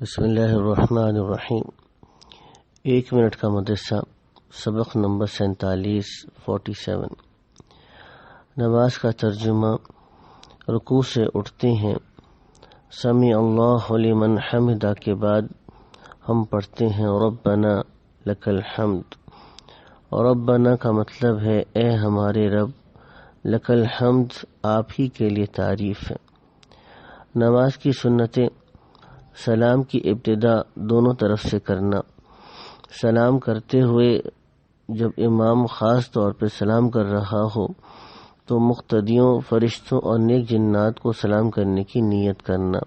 بسم اللہ الرحمن الرحیم۔ 1 منٹ کا مدرسہ، سبق نمبر 47۔ نماز کا ترجمہ۔ رکوع سے اٹھتے ہیں، سمیع اللہ لمن حمدہ کے بعد ہم پڑھتے ہیں ربنا لک الحمد۔ اور ربنا کا مطلب ہے اے ہمارے رب، لک الحمد آپ ہی کے لیے تعریف ہے۔ نماز کی سنتیں: سلام کی ابتدا دونوں طرف سے کرنا۔ سلام کرتے ہوئے جب امام خاص طور پہ سلام کر رہا ہو تو مقتدیوں، فرشتوں اور نیک جنات کو سلام کرنے کی نیت کرنا۔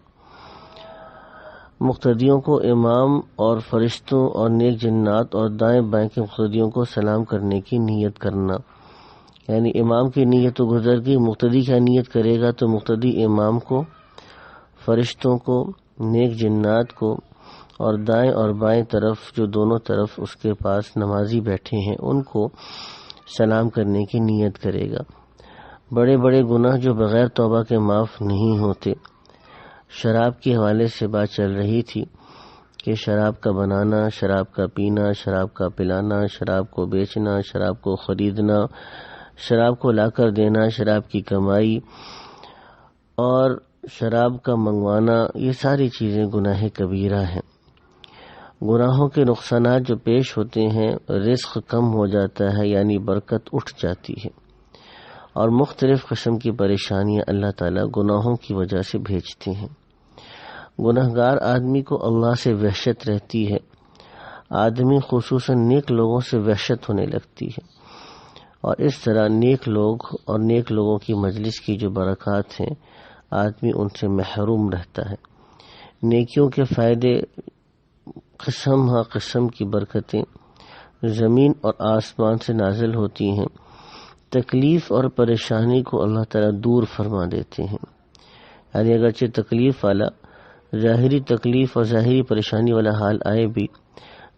مقتدیوں کو امام اور فرشتوں اور نیک جنات اور دائیں بائیں کے مقتدیوں کو سلام کرنے کی نیت کرنا، یعنی امام کی نیت تو گزر گئی، مقتدی کیا نیت کرے گا؟ تو مقتدی امام کو، فرشتوں کو، نیک جنات کو اور دائیں اور بائیں طرف جو دونوں طرف اس کے پاس نمازی بیٹھے ہیں ان کو سلام کرنے کی نیت کرے گا۔ بڑے بڑے گناہ جو بغیر توبہ کے معاف نہیں ہوتے۔ شراب کے حوالے سے بات چل رہی تھی کہ شراب کا بنانا، شراب کا پینا، شراب کا پلانا، شراب کو بیچنا، شراب کو خریدنا، شراب کو لا کر دینا، شراب کی کمائی اور شراب کا منگوانا، یہ ساری چیزیں گناہ کبیرہ ہیں۔ گناہوں کے نقصانات جو پیش ہوتے ہیں، رزق کم ہو جاتا ہے، یعنی برکت اٹھ جاتی ہے، اور مختلف قسم کی پریشانیاں اللہ تعالیٰ گناہوں کی وجہ سے بھیجتے ہیں۔ گناہگار آدمی کو اللہ سے وحشت رہتی ہے، آدمی خصوصاً نیک لوگوں سے وحشت ہونے لگتی ہے، اور اس طرح نیک لوگ اور نیک لوگوں کی مجلس کی جو برکات ہیں آدمی ان سے محروم رہتا ہے۔ نیکیوں کے فائدے، قسم ہا قسم کی برکتیں زمین اور آسمان سے نازل ہوتی ہیں۔ تکلیف اور پریشانی کو اللہ تعالیٰ دور فرما دیتے ہیں، یعنی اگرچہ تکلیف والا، ظاہری تکلیف اور ظاہری پریشانی والا حال آئے بھی،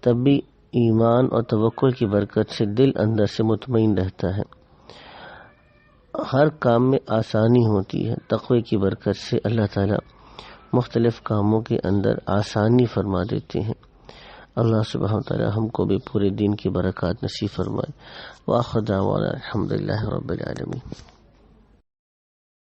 تب بھی ایمان اور توکل کی برکت سے دل اندر سے مطمئن رہتا ہے، ہر کام میں آسانی ہوتی ہے۔ تقوی کی برکت سے اللہ تعالیٰ مختلف کاموں کے اندر آسانی فرما دیتے ہیں۔ اللہ سبحانہ وتعالیٰ ہم کو بھی پورے دین کی برکات نصیب فرمائے۔ وآخر دعوانا الحمدللہ رب العالمین۔